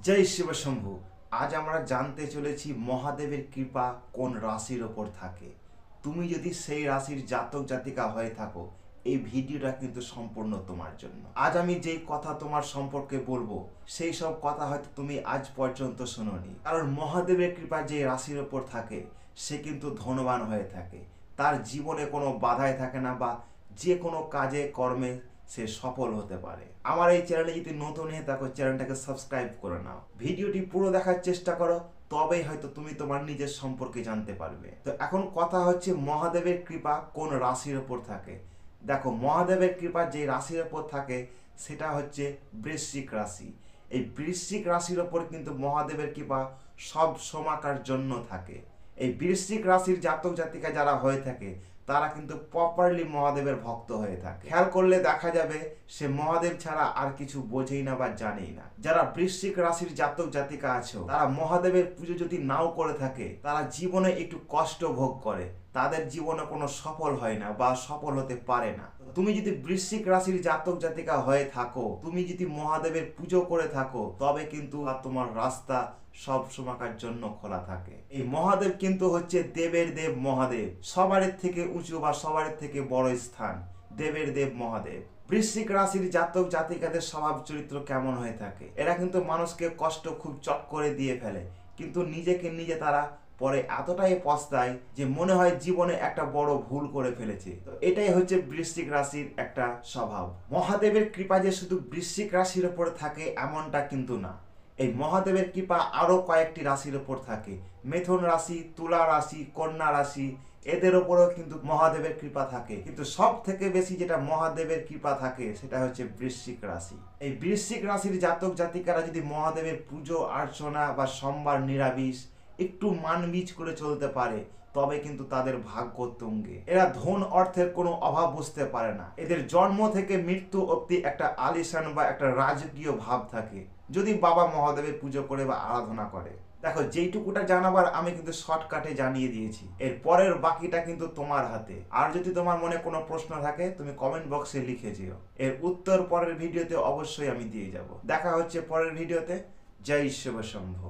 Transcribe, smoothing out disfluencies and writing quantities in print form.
জয় শিব শম্ভু। আজ আমরা জানতে চলেছি মহাদেবের কৃপা কোন রাশির ওপর থাকে। তুমি যদি সেই রাশির জাতক জাতিকা হয়ে থাকো, এই ভিডিওটা কিন্তু সম্পূর্ণ তোমার জন্য। আজ আমি যেই কথা তোমার সম্পর্কে বলবো, সেই সব কথা হয়তো তুমি আজ পর্যন্ত শোনোনি। কারণ মহাদেবের কৃপা যে রাশির ওপর থাকে, সে কিন্তু ধনবান হয়ে থাকে। তার জীবনে কোনো বাধাই থাকে না, বা যে কোনো কাজে কর্মে সে সফল হতে পারে। আমার এই চ্যানেলে যদি নতুন হয়ে থাকো, চ্যানেলটাকে সাবস্ক্রাইব করে নাও, ভিডিওটি পুরো দেখার চেষ্টা করো, তবেই হয়তো তুমি তোমার নিজের সম্পর্কে জানতে পারবে। তো এখন কথা হচ্ছে মহাদেবের কৃপা কোন রাশির ওপর থাকে। দেখো, মহাদেবের কৃপা যে রাশির ওপর থাকে সেটা হচ্ছে বৃশ্চিক রাশি। এই বৃশ্চিক রাশির ওপর কিন্তু মহাদেবের কৃপা সব সময়কার জন্য থাকে। এই বৃশ্চিক রাশির জাতক জাতিকা যারা হয়ে থাকে, তারা কিন্তু প্রপারলি মহাদেবের ভক্ত হয়ে থাকে। খেয়াল করলে দেখা যাবে সে মহাদেব ছাড়া আর কিছু বোঝেই না বা জানেই না। যারা বৃশ্চিক রাশির জাতক জাতিকা আছো, তারা মহাদেবের পুজো যদি নাও করে থাকে, তারা জীবনে একটু কষ্ট ভোগ করে, তাদের জীবনে কোনো সফল হয় না বা সফল হতে পারে না। তুমি যদি বৃশ্চিক রাশির জাতক জাতিকা হয়ে থাকো, তুমি যদি মহাদেবের পুজো করে থাকো, তবে কিন্তু তোমার রাস্তা সব সময়কার জন্য খোলা থাকে। এই মহাদেব কিন্তু হচ্ছে দেবের দেব মহাদেব, সবার থেকে উঁচু বা সবার থেকে বড় স্থান দেবের দেব মহাদেব। বৃশ্চিক রাশির জাতক জাতিকাদের স্বভাব চরিত্র কেমন হয়ে থাকে? এরা কিন্তু মানুষকে কষ্ট খুব চট করে দিয়ে ফেলে, কিন্তু নিজেকে নিজে তারা পরে এতটাই পস্তায় যে মনে হয় জীবনে একটা বড় ভুল করে ফেলেছে। তো এটাই হচ্ছে বৃশ্চিক রাশির একটা স্বভাব। মহাদেবের কৃপা যে শুধু বৃশ্চিক রাশির উপর থাকে এমনটা কিন্তু না। এই মহাদেবের কৃপা আরো কয়েকটি রাশির উপর থাকে। মিথুন রাশি, তুলা রাশি, কন্যা রাশি, এদের উপরেও কিন্তু মহাদেবের কৃপা থাকে। কিন্তু সব থেকে বেশি যেটা মহাদেবের কৃপা থাকে সেটা হচ্ছে বৃশ্চিক রাশি। এই বৃশ্চিক রাশির জাতক জাতিকারা যদি মহাদেবের পুজো অর্চনা বা সোমবার নিরামিষ একটু মানবিজ করে চলতে পারে, তবে কিন্তু তাদের ভাগ্য তুঙ্গে। এরা ধন অর্থের কোনো অভাব বুঝতে পারে না। এদের জন্ম থেকে মৃত্যু অবধি একটা আলিশান বা একটা রাজকীয় ভাব থাকে, যদি বাবা মহাদেবের পুজো করে বা আরাধনা করে। দেখো, যেইটুকুটা জানাবার আমি কিন্তু শর্টকাটে জানিয়ে দিয়েছি। এর পরের বাকিটা কিন্তু তোমার হাতে। আর যদি তোমার মনে কোনো প্রশ্ন থাকে, তুমি কমেন্ট বক্সে লিখে যেও। এর উত্তর পরের ভিডিওতে অবশ্যই আমি দিয়ে যাব। দেখা হচ্ছে পরের ভিডিওতে। জয় শিব শম্ভু।